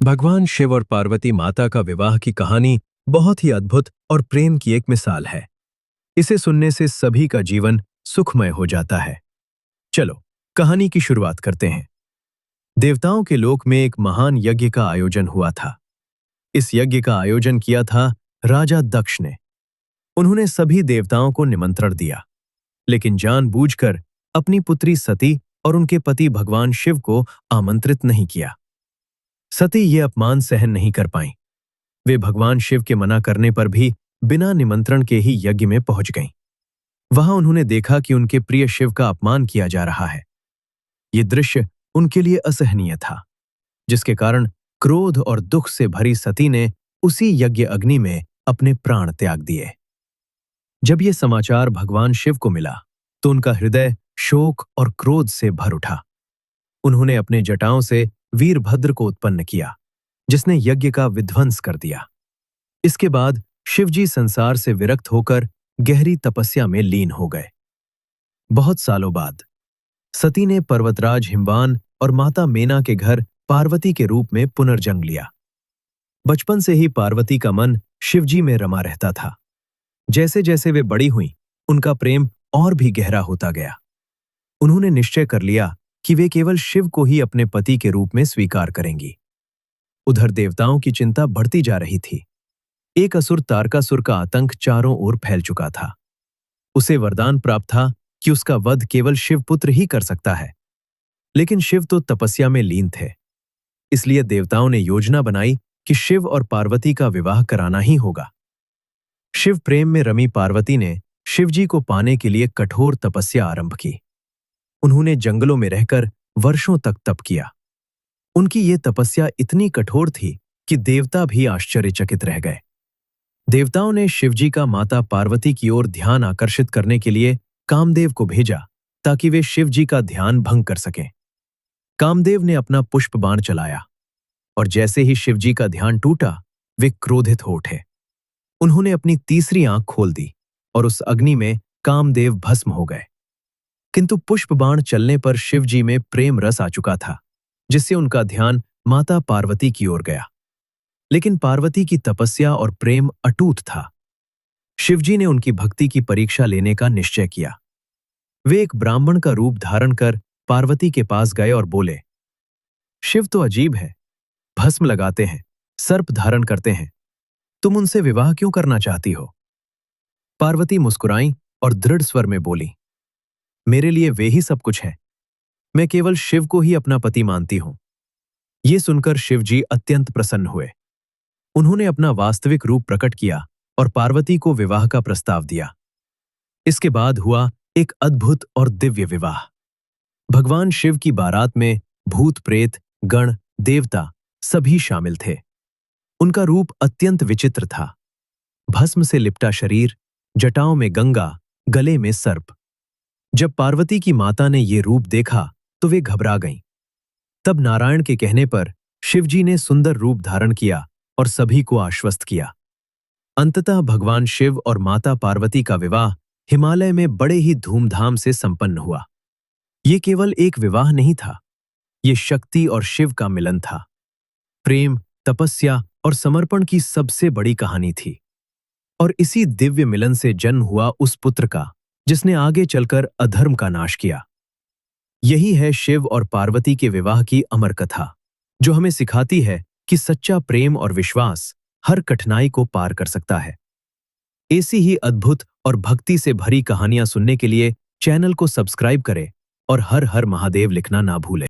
भगवान शिव और पार्वती माता का विवाह की कहानी बहुत ही अद्भुत और प्रेम की एक मिसाल है। इसे सुनने से सभी का जीवन सुखमय हो जाता है। चलो, कहानी की शुरुआत करते हैं। देवताओं के लोक में एक महान यज्ञ का आयोजन हुआ था। इस यज्ञ का आयोजन किया था राजा दक्ष ने। उन्होंने सभी देवताओं को निमंत्रण दिया, लेकिन जानबूझकर अपनी पुत्री सती और उनके पति भगवान शिव को आमंत्रित नहीं किया। सती ये अपमान सहन नहीं कर पाईं। वे भगवान शिव के मना करने पर भी बिना निमंत्रण के ही यज्ञ में पहुंच गईं। वहां उन्होंने देखा कि उनके प्रिय शिव का अपमान किया जा रहा है। ये दृश्य उनके लिए असहनीय था, जिसके कारण क्रोध और दुख से भरी सती ने उसी यज्ञ अग्नि में अपने प्राण त्याग दिए। जब ये समाचार भगवान शिव को मिला, तो उनका हृदय शोक और क्रोध से भर उठा। उन्होंने अपने जटाओं से वीरभद्र को उत्पन्न किया, जिसने यज्ञ का विध्वंस कर दिया। इसके बाद शिवजी संसार से विरक्त होकर गहरी तपस्या में लीन हो गए। बहुत सालों बाद सती ने पर्वतराज हिमवान और माता मेना के घर पार्वती के रूप में पुनर्जन्म लिया। बचपन से ही पार्वती का मन शिवजी में रमा रहता था। जैसे जैसे वे बड़ी हुईं, उनका प्रेम और भी गहरा होता गया। उन्होंने निश्चय कर लिया कि वे केवल शिव को ही अपने पति के रूप में स्वीकार करेंगी। उधर देवताओं की चिंता बढ़ती जा रही थी। एक असुर तारकासुर का आतंक चारों ओर फैल चुका था। उसे वरदान प्राप्त था कि उसका वध केवल शिवपुत्र ही कर सकता है। लेकिन शिव तो तपस्या में लीन थे। इसलिए देवताओं ने योजना बनाई कि शिव और पार्वती का विवाह कराना ही होगा। शिव प्रेम में रमी पार्वती ने शिवजी को पाने के लिए कठोर तपस्या आरंभ की। उन्होंने जंगलों में रहकर वर्षों तक तप किया। उनकी ये तपस्या इतनी कठोर थी कि देवता भी आश्चर्यचकित रह गए। देवताओं ने शिवजी का माता पार्वती की ओर ध्यान आकर्षित करने के लिए कामदेव को भेजा, ताकि वे शिवजी का ध्यान भंग कर सकें। कामदेव ने अपना पुष्प बाण चलाया, और जैसे ही शिवजी का ध्यान टूटा, वे क्रोधित हो उठे। उन्होंने अपनी तीसरी आंख खोल दी और उस अग्नि में कामदेव भस्म हो गए। किंतु पुष्प बाण चलने पर शिवजी में प्रेम रस आ चुका था, जिससे उनका ध्यान माता पार्वती की ओर गया। लेकिन पार्वती की तपस्या और प्रेम अटूट था। शिवजी ने उनकी भक्ति की परीक्षा लेने का निश्चय किया। वे एक ब्राह्मण का रूप धारण कर पार्वती के पास गए और बोले, शिव तो अजीब है, भस्म लगाते हैं, सर्प धारण करते हैं। तुम उनसे विवाह क्यों करना चाहती हो? पार्वती मुस्कुराईं और दृढ़ स्वर में बोली, मेरे लिए वे ही सब कुछ है। मैं केवल शिव को ही अपना पति मानती हूं। ये सुनकर शिवजी अत्यंत प्रसन्न हुए। उन्होंने अपना वास्तविक रूप प्रकट किया और पार्वती को विवाह का प्रस्ताव दिया। इसके बाद हुआ एक अद्भुत और दिव्य विवाह। भगवान शिव की बारात में भूत प्रेत, गण, देवता सभी शामिल थे। उनका रूप अत्यंत विचित्र था। भस्म से लिपटा शरीर, जटाओं में गंगा, गले में सर्प। जब पार्वती की माता ने ये रूप देखा तो वे घबरा गईं। तब नारायण के कहने पर शिवजी ने सुंदर रूप धारण किया और सभी को आश्वस्त किया। अंततः भगवान शिव और माता पार्वती का विवाह हिमालय में बड़े ही धूमधाम से संपन्न हुआ। ये केवल एक विवाह नहीं था, ये शक्ति और शिव का मिलन था। प्रेम, तपस्या और समर्पण की सबसे बड़ी कहानी थी। और इसी दिव्य मिलन से जन्म हुआ उस पुत्र का, जिसने आगे चलकर अधर्म का नाश किया। यही है शिव और पार्वती के विवाह की अमर कथा, जो हमें सिखाती है कि सच्चा प्रेम और विश्वास हर कठिनाई को पार कर सकता है। ऐसी ही अद्भुत और भक्ति से भरी कहानियां सुनने के लिए चैनल को सब्सक्राइब करें और हर हर महादेव लिखना ना भूलें।